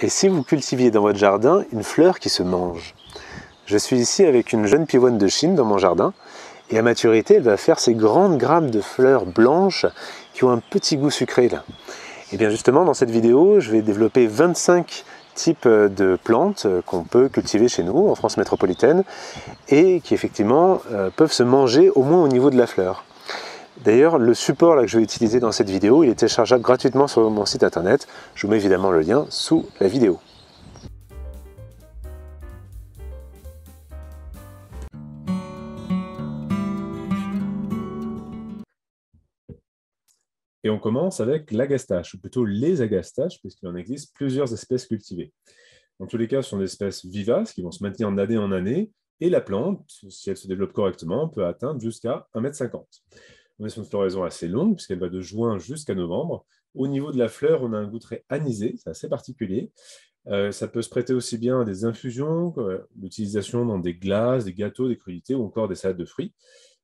Et si vous cultiviez dans votre jardin une fleur qui se mange? Je suis ici avec une jeune pivoine de Chine dans mon jardin, et à maturité, elle va faire ces grandes grappes de fleurs blanches qui ont un petit goût sucré là. Et bien justement, dans cette vidéo, je vais développer 25 types de plantes qu'on peut cultiver chez nous, en France métropolitaine, et qui effectivement peuvent se manger au moins au niveau de la fleur. D'ailleurs, le support là, que je vais utiliser dans cette vidéo, il est téléchargeable gratuitement sur mon site internet. Je vous mets évidemment le lien sous la vidéo. Et on commence avec l'agastache, ou plutôt les agastaches, puisqu'il en existe plusieurs espèces cultivées. Dans tous les cas, ce sont des espèces vivaces qui vont se maintenir d'année en année, et la plante, si elle se développe correctement, peut atteindre jusqu'à 1,50 m. On est sur une floraison assez longue, puisqu'elle va de juin jusqu'à novembre. Au niveau de la fleur, on a un goût très anisé, c'est assez particulier. Ça peut se prêter aussi bien à des infusions, l'utilisation dans des glaces, des gâteaux, des crudités ou encore des salades de fruits.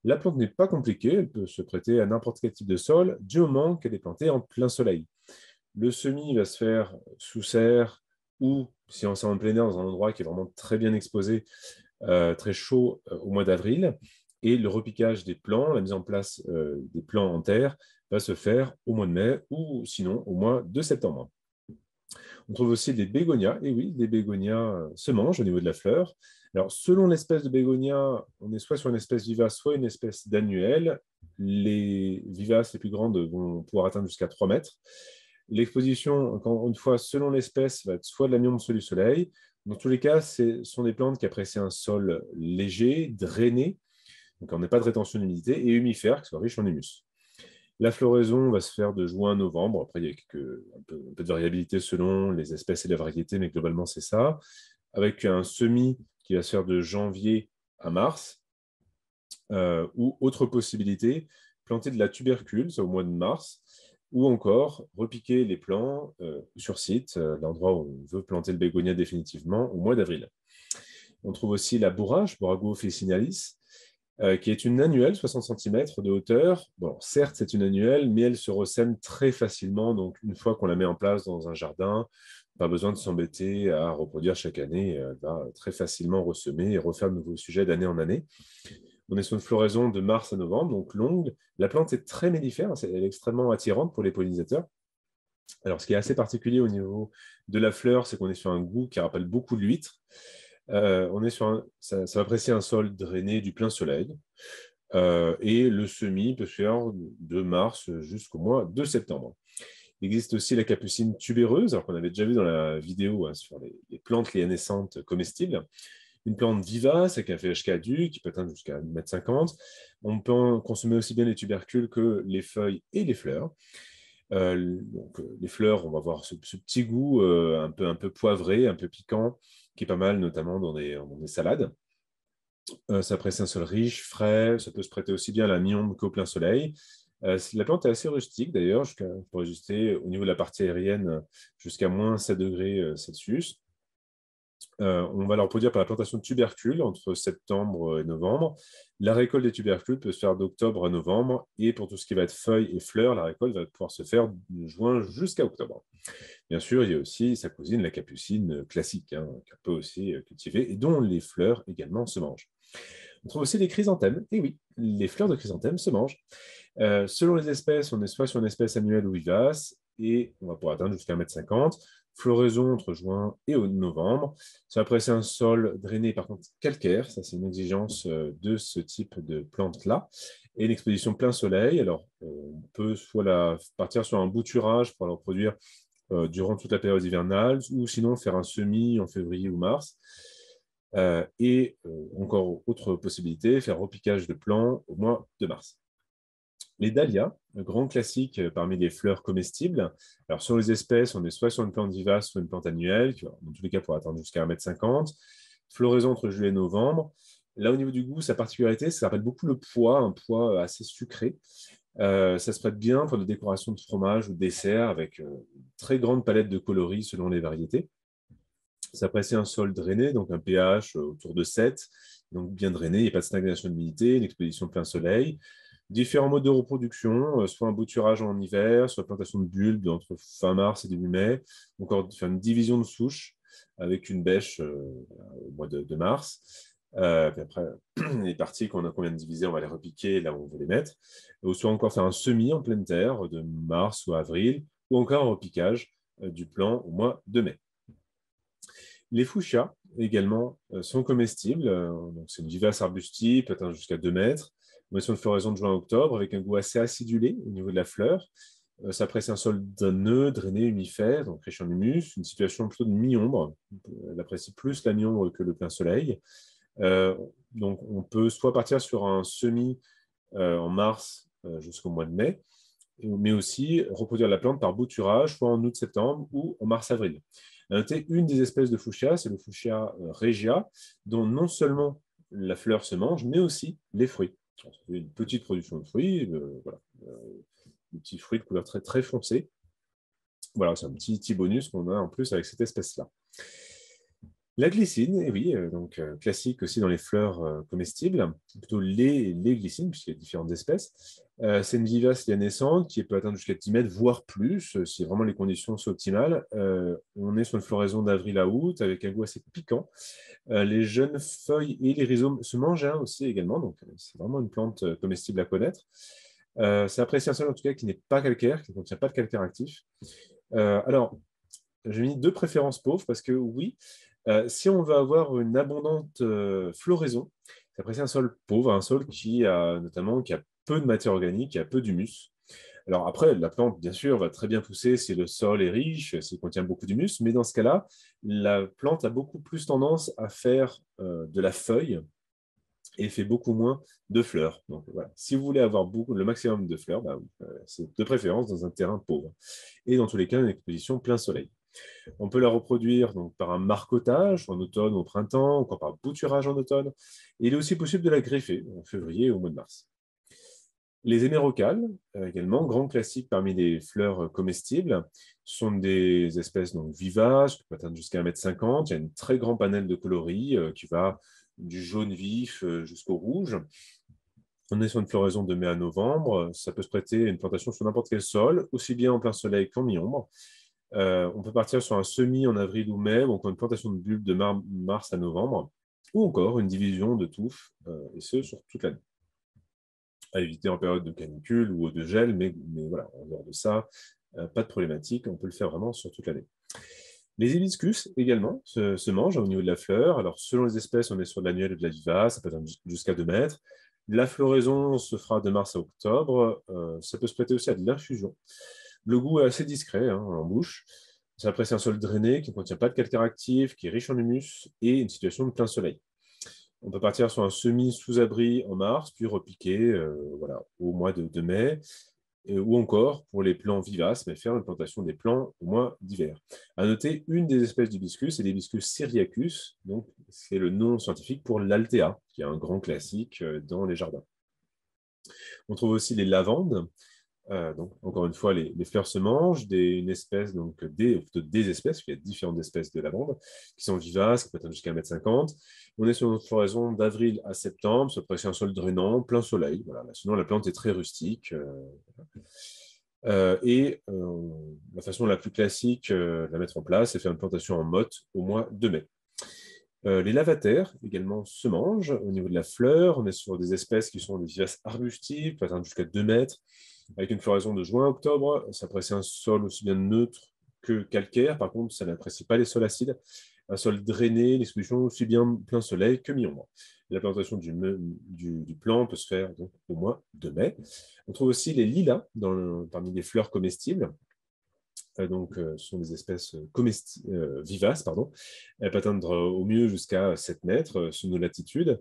La plante n'est pas compliquée, elle peut se prêter à n'importe quel type de sol, du moment qu'elle est plantée en plein soleil. Le semis va se faire sous serre ou, si on s'est en plein air, dans un endroit qui est vraiment très bien exposé, très chaud au mois d'avril. Et le repiquage des plants, la mise en place des plants en terre, va se faire au mois de mai ou sinon au mois de septembre. On trouve aussi des bégonias, et oui, les bégonias se mangent au niveau de la fleur. Alors, selon l'espèce de bégonia, on est soit sur une espèce vivace, soit une espèce d'annuelle. Les vivaces les plus grandes vont pouvoir atteindre jusqu'à 3 mètres. L'exposition, encore une fois, selon l'espèce, va être soit de l'amiante, soit du soleil. Dans tous les cas, ce sont des plantes qui apprécient un sol léger, drainé, donc on n'a pas de rétention d'humidité, et humifère, qui soit riche en humus. La floraison va se faire de juin à novembre. Après, il y a un peu de variabilité selon les espèces et les variétés, mais globalement, c'est ça. Avec un semis qui va se faire de janvier à mars. Ou autre possibilité, planter de la tubercule, c'est au mois de mars, ou encore repiquer les plants sur site, l'endroit où on veut planter le bégonia définitivement, au mois d'avril. On trouve aussi la bourrache, Borago officinalis, qui est une annuelle, 60 cm de hauteur. Bon, certes, c'est une annuelle, mais elle se ressème très facilement. Donc, une fois qu'on la met en place dans un jardin, pas besoin de s'embêter à reproduire chaque année. Elle va très facilement ressemer et refaire de nouveaux sujets d'année en année. On est sur une floraison de mars à novembre, donc longue. La plante est très mellifère, elle est extrêmement attirante pour les pollinisateurs. Alors, ce qui est assez particulier au niveau de la fleur, c'est qu'on est sur un goût qui rappelle beaucoup l'huître. Ça va apprécier un sol drainé du plein soleil. Et le semis peut se faire de mars jusqu'au mois de septembre. Il existe aussi la capucine tubéreuse, alors qu'on avait déjà vu dans la vidéo sur les plantes lianescentes comestibles. Une plante vivace avec un feuillage caduc qui peut atteindre jusqu'à 1,50 m. On peut consommer aussi bien les tubercules que les feuilles et les fleurs. Les fleurs, on va avoir ce petit goût un peu poivré, un peu piquant, qui est pas mal, notamment dans des salades. Ça apprécie un sol riche, frais, ça peut se prêter aussi bien à la mi-ombre qu'au plein soleil. La plante est assez rustique d'ailleurs, pour ajuster au niveau de la partie aérienne jusqu'à moins 7 degrés Celsius. On va leur produire par la plantation de tubercules entre septembre et novembre. La récolte des tubercules peut se faire d'octobre à novembre, et pour tout ce qui va être feuilles et fleurs, la récolte va pouvoir se faire de juin jusqu'à octobre. Bien sûr, il y a aussi sa cousine, la capucine classique, qu'on peut aussi cultiver, et dont les fleurs également se mangent. On trouve aussi les chrysanthèmes, et oui, les fleurs de chrysanthème se mangent. Selon les espèces, on est soit sur une espèce annuelle ou vivace, et on va pouvoir atteindre jusqu'à 1,50 m. Floraison entre juin et novembre. Ça va apprécier un sol drainé, par contre calcaire, ça c'est une exigence de ce type de plante-là. Et une exposition plein soleil, alors on peut soit partir sur un bouturage pour leur produire durant toute la période hivernale, ou sinon faire un semis en février ou mars. Encore autre possibilité, faire repiquage de plants au mois de mars. Les dahlias, un grand classique parmi les fleurs comestibles. Alors, sur les espèces, on est soit sur une plante vivace, soit une plante annuelle, qui va, dans tous les cas, pour atteindre jusqu'à 1,50 m. Floraison entre juillet et novembre. Là, au niveau du goût, sa particularité, ça rappelle beaucoup le pois, un pois assez sucré. Ça se prête bien pour des décorations de fromage ou de dessert, avec une très grande palette de coloris selon les variétés. Ça apprécie un sol drainé, donc un pH autour de 7, donc bien drainé, il n'y a pas de stagnation d'humidité, une exposition plein soleil. Différents modes de reproduction, soit un bouturage en hiver, soit plantation de bulbes entre fin mars et début mai, encore faire une division de souches avec une bêche au mois de mars. Puis après, les parties qu'on vient de diviser, on va les repiquer là où on veut les mettre. Ou soit encore faire un semis en pleine terre de mars ou avril, ou encore un repiquage du plant au mois de mai. Les fuchsias également sont comestibles. Donc c'est une vivace arbustive, peut atteindre jusqu'à 2 mètres. On est sur une floraison de juin à octobre avec un goût assez acidulé au niveau de la fleur. Ça apprécie un sol donneux, drainé, humifère, donc riche en humus, une situation plutôt de mi-ombre. Elle apprécie plus la mi-ombre que le plein soleil. Donc on peut soit partir sur un semis en mars jusqu'au mois de mai, mais aussi reproduire la plante par bouturage, soit en août-septembre ou en mars-avril. À noter, une des espèces de fuchsia, c'est le fuchsia regia, dont non seulement la fleur se mange, mais aussi les fruits. Ça fait une petite production de fruits, voilà, des petits fruits de couleur très, très foncée. Voilà, c'est un petit bonus qu'on a en plus avec cette espèce-là. La glycine, eh oui, donc classique aussi dans les fleurs comestibles, plutôt les glycines, puisqu'il y a différentes espèces. C'est une vivace lianescente qui peut atteindre jusqu'à 10 mètres, voire plus, si vraiment les conditions sont optimales. On est sur une floraison d'avril à août, avec un goût assez piquant. Les jeunes feuilles et les rhizomes se mangent aussi également, donc c'est vraiment une plante comestible à connaître. C'est apprécié un sol en tout cas qui n'est pas calcaire, qui ne contient pas de calcaire actif. Alors, j'ai mis 2 préférences pauvres parce que oui, si on veut avoir une abondante floraison, c'est apprécié un sol pauvre, un sol qui a notamment qui a peu de matière organique, qui a peu d'humus. Alors après, la plante, bien sûr, va très bien pousser si le sol est riche, s'il contient beaucoup d'humus, mais dans ce cas-là, la plante a beaucoup plus tendance à faire de la feuille et fait beaucoup moins de fleurs. Donc voilà, si vous voulez avoir le maximum de fleurs, c'est de préférence dans un terrain pauvre. Et dans tous les cas, une exposition plein soleil. On peut la reproduire donc, par un marcottage en automne ou au printemps, encore par bouturage en automne. Et il est aussi possible de la greffer en février ou au mois de mars. Les hémérocalles, également, grand classique parmi les fleurs comestibles, sont des espèces donc, vivaces, qui peuvent atteindre jusqu'à 1,50 m. Il y a un très grand panel de coloris qui va du jaune vif jusqu'au rouge. On est sur une floraison de mai à novembre. Ça peut se prêter à une plantation sur n'importe quel sol, aussi bien en plein soleil qu'en mi-ombre. On peut partir sur un semis en avril ou mai, ou encore une plantation de bulbes de mars à novembre, ou encore une division de touffes, et ce, sur toute l'année. À éviter en période de canicule ou de gel, mais voilà, en dehors de ça, pas de problématique, on peut le faire vraiment sur toute l'année. Les hibiscus également se mangent au niveau de la fleur. Alors, selon les espèces, on est sur de l'annuel et de la vivace, ça peut être jusqu'à 2 mètres. La floraison se fera de mars à octobre. Ça peut se prêter aussi à de l'infusion. Le goût est assez discret en bouche. Ça apprécie un sol drainé qui ne contient pas de calcaire actif, qui est riche en humus et une situation de plein soleil. On peut partir sur un semis sous abri en mars, puis repiquer voilà, au mois de mai, ou encore pour les plants vivaces, mais faire une plantation des plants au mois d'hiver. À noter, une des espèces d'hibiscus, c'est l'hibiscus syriacus, donc c'est le nom scientifique pour l'altea, qui est un grand classique dans les jardins. On trouve aussi les lavandes. Donc, encore une fois, les fleurs se mangent, une espèce, donc des espèces, il y a différentes espèces de lavande qui sont vivaces, qui peuvent être jusqu'à 1,50 m. On est sur une floraison d'avril à septembre, ça peut être un sol drainant, plein soleil. Voilà. Sinon, la plante est très rustique. La façon la plus classique de la mettre en place, c'est faire une plantation en motte au mois de mai. Les lavataires également se mangent. Au niveau de la fleur, on est sur des espèces qui sont des vivaces arbustives, peut atteindre jusqu'à 2 mètres, avec une floraison de juin à octobre. Ça apprécie un sol aussi bien neutre que calcaire. Par contre, ça n'apprécie pas les sols acides. Un sol drainé, l'exposition aussi bien plein soleil que mi-ombre. La plantation du plant peut se faire donc, au mois de mai. On trouve aussi les lilas parmi les fleurs comestibles. Ce sont des espèces vivaces, pardon. Elles peuvent atteindre au mieux jusqu'à 7 mètres sous nos latitudes.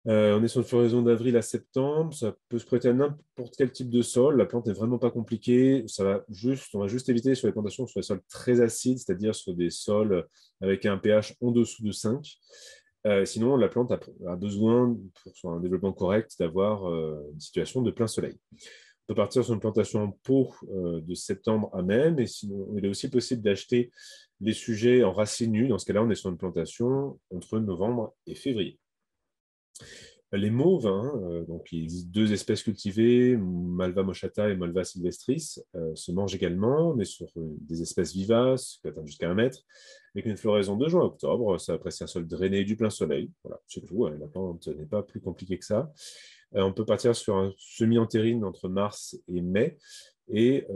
On est sur une floraison d'avril à septembre. Ça peut se prêter à n'importe quel type de sol. La plante n'est vraiment pas compliquée. On va juste éviter sur les plantations sur les sols très acides, c'est-à-dire sur des sols avec un pH en dessous de 5. Sinon, la plante a besoin, pour un développement correct, d'avoir une situation de plein soleil. On peut partir sur une plantation en pot de septembre à mai, mais sinon, il est aussi possible d'acheter les sujets en racines nues. Dans ce cas-là, on est sur une plantation entre novembre et février. Les mauves, donc il existe deux espèces cultivées, Malva moschata et Malva sylvestris, se mangent également, mais sur des espèces vivaces, qui atteignent jusqu'à 1 mètre, avec une floraison de juin à octobre. Ça apprécie un sol drainé et du plein soleil. Voilà, c'est tout. La plante n'est pas plus compliquée que ça. On peut partir sur un semi-entérine entre mars et mai. Et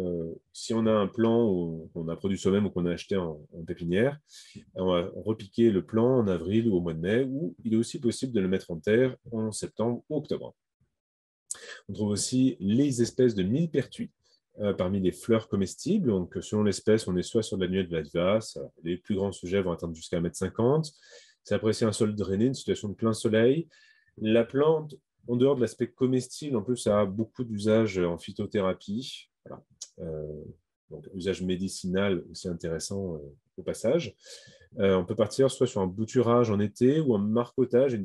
si on a un plant qu'on a produit soi-même ou qu'on a acheté en pépinière, on va repiquer le plant en avril ou au mois de mai, ou il est aussi possible de le mettre en terre en septembre ou octobre. On trouve aussi les espèces de millepertuis parmi les fleurs comestibles. Donc, selon l'espèce, on est soit sur de l'annuelle vivace, les plus grands sujets vont atteindre jusqu'à 1,50 m. Ça apprécie un sol drainé, une situation de plein soleil. La plante, en dehors de l'aspect comestible, en plus, ça a beaucoup d'usages en phytothérapie. Voilà. Donc, usage médicinal aussi intéressant au passage. On peut partir soit sur un bouturage en été ou un marcottage,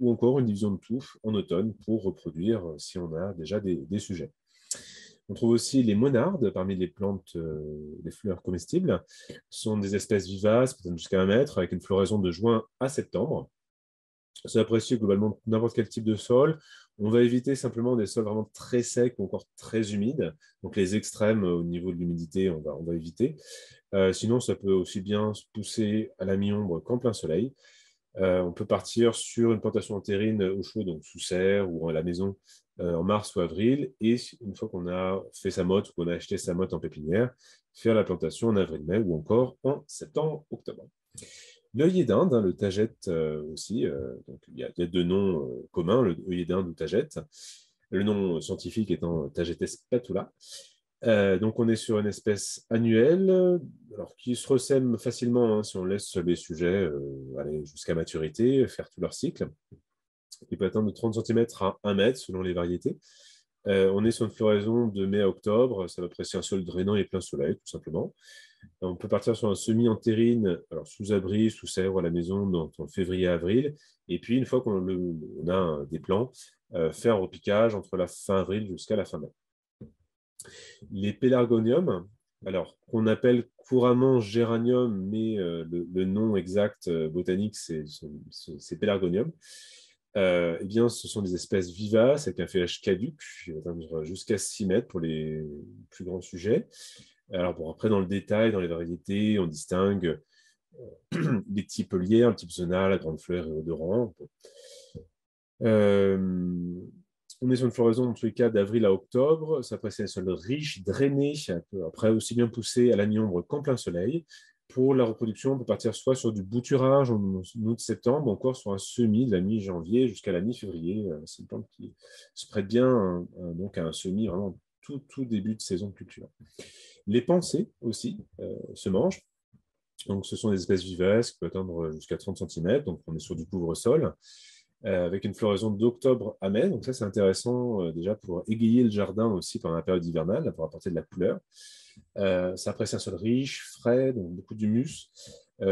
ou encore une division de touffe en automne pour reproduire si on a déjà des sujets. On trouve aussi les monardes parmi les plantes, les fleurs comestibles. Ce sont des espèces vivaces, peut-être jusqu'à 1 mètre, avec une floraison de juin à septembre. C'est apprécié globalement n'importe quel type de sol. On va éviter simplement des sols vraiment très secs ou encore très humides. Donc les extrêmes au niveau de l'humidité, on va éviter. Sinon, ça peut aussi bien se pousser à la mi-ombre qu'en plein soleil. On peut partir sur une plantation entérine au chaud, donc sous serre ou à la maison en mars ou avril. Et une fois qu'on a fait sa motte ou qu'on a acheté sa motte en pépinière, faire la plantation en avril-mai ou encore en septembre-octobre. L'œillet d'Inde, le tagette aussi, donc il y a deux noms communs, le œillet d'Inde ou tagette, le nom scientifique étant Tagetes patula. Donc on est sur une espèce annuelle, alors qui se ressème facilement si on laisse les sujets aller jusqu'à maturité, faire tout leur cycle. Il peut atteindre de 30 cm à 1 mètre selon les variétés. On est sur une floraison de mai à octobre, ça va apprécier un sol drainant et plein soleil, tout simplement. On peut partir sur un semi-entérine, alors sous abri, sous serre ou à la maison, en février-avril. Et puis, une fois qu'on a des plants, faire un repiquage entre la fin avril jusqu'à la fin mai. Les pélargoniums, alors qu'on appelle couramment géranium, mais le nom exact botanique, c'est pélargonium. Eh bien, ce sont des espèces vivaces avec un feuillage caduc, qui va atteindre jusqu'à 6 mètres pour les plus grands sujets. Alors, bon, après, dans le détail, dans les variétés, on distingue les types lierre, le type zonal, la grande fleur et odorant. On est sur une floraison, dans tous les cas, d'avril à octobre. Ça apprécie un sol riche, drainé, après aussi bien poussé à la mi-ombre qu'en plein soleil. Pour la reproduction, on peut partir soit sur du bouturage en août-septembre, encore sur un semis de la mi-janvier jusqu'à la mi-février. C'est une plante qui se prête bien donc à un semis vraiment tout début de saison de culture. Les pensées aussi se mangent. Donc, ce sont des espèces vivaces qui peuvent atteindre jusqu'à 30 cm. Donc, on est sur du couvre-sol avec une floraison d'octobre à mai. Donc, ça, c'est intéressant déjà pour égayer le jardin aussi pendant la période hivernale, pour apporter de la couleur. Ça apprécie un sol riche, frais, donc beaucoup d'humus.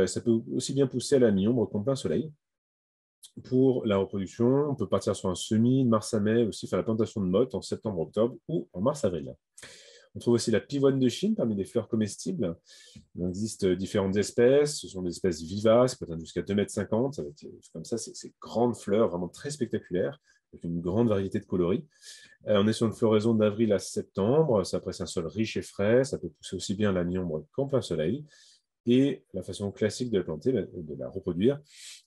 Ça peut aussi bien pousser à la mi-ombre qu'en plein soleil. Pour la reproduction, on peut partir sur un semis de mars à mai, aussi faire la plantation de motte en septembre-octobre ou en mars-avril. On trouve aussi la pivoine de Chine parmi les fleurs comestibles. Il existe différentes espèces. Ce sont des espèces vivaces, peut-être jusqu'à 2,50 m. Comme ça, ces grandes fleurs vraiment très spectaculaires, avec une grande variété de coloris. On est sur une floraison d'avril à septembre. Ça apprécie un sol riche et frais. Ça peut pousser aussi bien à la mi-ombre qu'en plein soleil. Et la façon classique de la planter, de la reproduire,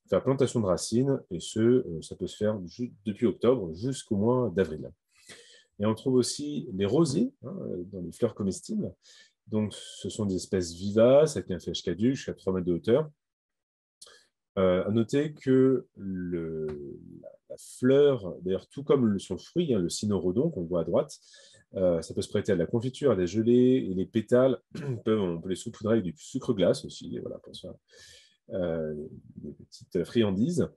faire plantation de racines. Et ça peut se faire depuis octobre jusqu'au mois d'avril. Et on trouve aussi les rosiers dans les fleurs comestibles. Donc, ce sont des espèces vivaces avec un feuillage caduc jusqu'à 3 mètres de hauteur. À noter que la fleur, d'ailleurs, tout comme son fruit, le cynorrhodon qu'on voit à droite, ça peut se prêter à de la confiture, à des gelées, et les pétales, on peut les saupoudrer avec du sucre glace aussi, voilà, pour ça, des petites friandises.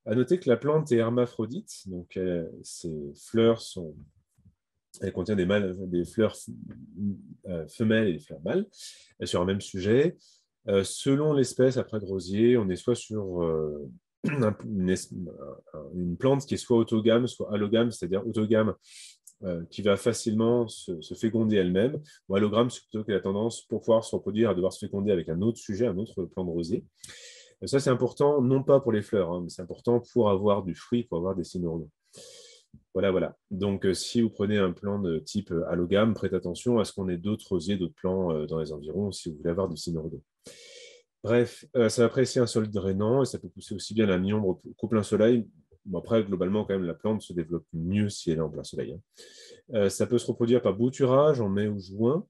À noter que la plante est hermaphrodite, donc ses fleurs sont... Elle contient des fleurs femelles et des fleurs mâles sur un même sujet. Selon l'espèce, après de rosier, on est soit sur une plante qui est soit autogame, soit allogame, c'est-à-dire autogame qui va facilement se féconder elle-même, ou allogame, c'est plutôt qu'elle a tendance, pour pouvoir se reproduire, à devoir se féconder avec un autre sujet, un autre plant de rosier. Ça, c'est important, non pas pour les fleurs, hein, mais c'est important pour avoir du fruit, pour avoir des cynodonts. Voilà, voilà. Donc, si vous prenez un plant de type allogame, prêtez attention à ce qu'on ait d'autres rosiers, d'autres plants dans les environs, si vous voulez avoir du cynodonts. Bref, ça va apprécier un sol drainant et ça peut pousser aussi bien la mi-ombre qu'au plein soleil. Bon, après, globalement, quand même, la plante se développe mieux si elle est en plein soleil, hein. Ça peut se reproduire par bouturage en mai ou juin.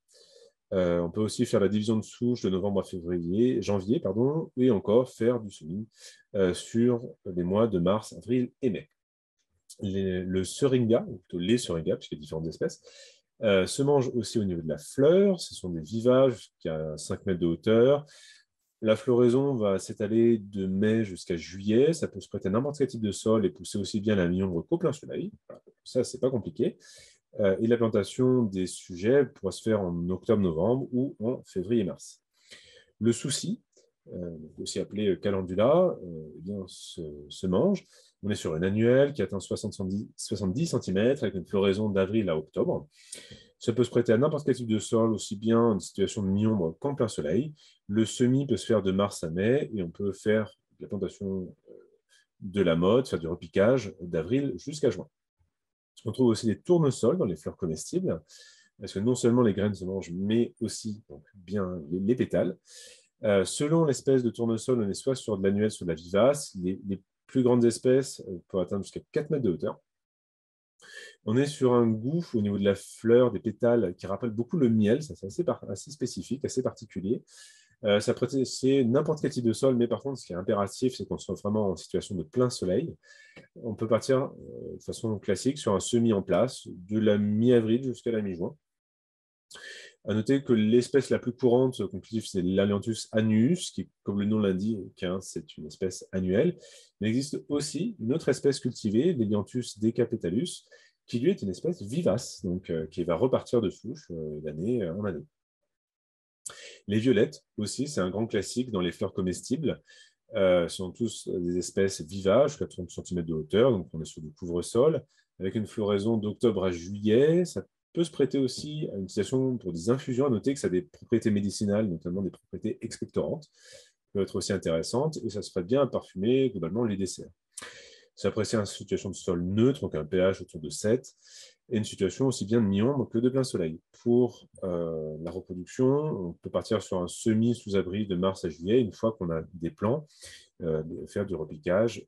On peut aussi faire la division de souche de novembre à février, janvier, pardon, et encore faire du semis sur les mois de mars, avril et mai. Le seringa, ou plutôt les seringas, puisqu'il y a différentes espèces, se mangent aussi au niveau de la fleur. Ce sont des vivages qui ont 5 mètres de hauteur. La floraison va s'étaler de mai jusqu'à juillet. Ça peut se prêter à n'importe quel type de sol et pousser aussi bien la mi-ombre qu'au plein soleil. Voilà. Ça, c'est pas compliqué. Et la plantation des sujets pourra se faire en octobre-novembre ou en février-mars. Le souci, aussi appelé calendula, eh bien, se mange. On est sur une annuelle qui atteint 70 cm avec une floraison d'avril à octobre. Ça peut se prêter à n'importe quel type de sol, aussi bien en situation de mi-ombre qu'en plein soleil. Le semis peut se faire de mars à mai et on peut faire la plantation de la mode, faire du repiquage d'avril jusqu'à juin. On trouve aussi des tournesols dans les fleurs comestibles, parce que non seulement les graines se mangent, mais aussi donc, bien les pétales. Selon l'espèce de tournesol, on est soit sur de l'annuel, soit de la vivace. Les plus grandes espèces peuvent atteindre jusqu'à 4 mètres de hauteur. On est sur un goût au niveau de la fleur, des pétales, qui rappelle beaucoup le miel. Ça, c'est assez spécifique, assez particulier. Ça peut être n'importe quel type de sol, mais par contre, ce qui est impératif, c'est qu'on soit vraiment en situation de plein soleil. On peut partir de façon classique sur un semis en place, de la mi-avril jusqu'à la mi-juin. À noter que l'espèce la plus courante qu'on cultive, c'est l'Ailanthus annuus, qui, comme le nom l'indique, hein, c'est une espèce annuelle. Mais il existe aussi une autre espèce cultivée, l'Ailanthus decapetalus, qui lui est une espèce vivace, donc qui va repartir de souche d'année en année. Les violettes aussi, c'est un grand classique dans les fleurs comestibles. Ce sont tous des espèces vivaces, jusqu'à 30 cm de hauteur, donc on est sur du couvre-sol, avec une floraison d'octobre à juillet. Ça peut se prêter aussi à une utilisation pour des infusions. À noter que ça a des propriétés médicinales, notamment des propriétés expectorantes, qui peuvent être aussi intéressantes, et ça se prête bien à parfumer globalement les desserts. Ça apprécie une situation de sol neutre, donc un pH autour de 7, et une situation aussi bien de mi-ombre que de plein soleil. Pour la reproduction, on peut partir sur un semis sous abri de mars à juillet, une fois qu'on a des plants, faire du repiquage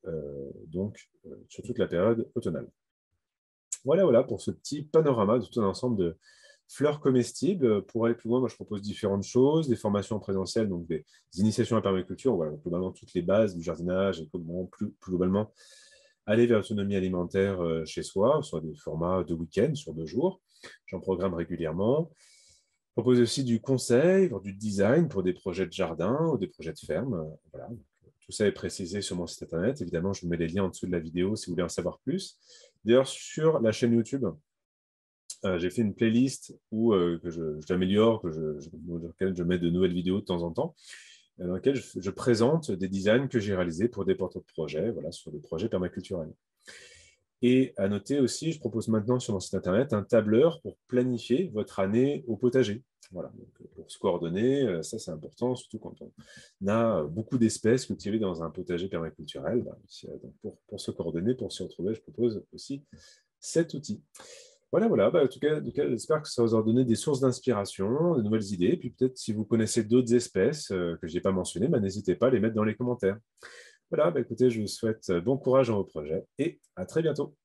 sur toute la période automnale. Voilà, voilà pour ce petit panorama de tout un ensemble de fleurs comestibles. Pour aller plus loin, moi, je propose différentes choses, des formations en présentiel, donc des initiations à la permaculture, voilà, globalement toutes les bases du jardinage et comment plus globalement aller vers l'autonomie alimentaire chez soi, soit des formats de week-end sur 2 jours. J'en programme régulièrement. Je propose aussi du conseil, du design pour des projets de jardin ou des projets de ferme. Voilà. Tout ça est précisé sur mon site internet. Évidemment, je vous mets les liens en dessous de la vidéo si vous voulez en savoir plus. D'ailleurs, sur la chaîne YouTube, j'ai fait une playlist que j'améliore, dans laquelle je mets de nouvelles vidéos de temps en temps, dans laquelle je présente des designs que j'ai réalisés pour des porteurs de projets, voilà, sur des projets permaculturels. Et à noter aussi, je propose maintenant sur mon site internet un tableur pour planifier votre année au potager. Voilà, donc pour se coordonner, ça c'est important, surtout quand on a beaucoup d'espèces cultivées dans un potager permaculturel. Donc pour se coordonner, pour s'y retrouver, je propose aussi cet outil. Voilà, voilà. En tout cas, j'espère que ça vous a donné des sources d'inspiration, de nouvelles idées. Et puis peut-être si vous connaissez d'autres espèces que je n'ai pas mentionnées, n'hésitez pas à les mettre dans les commentaires. Voilà, écoutez, je vous souhaite bon courage dans vos projets et à très bientôt.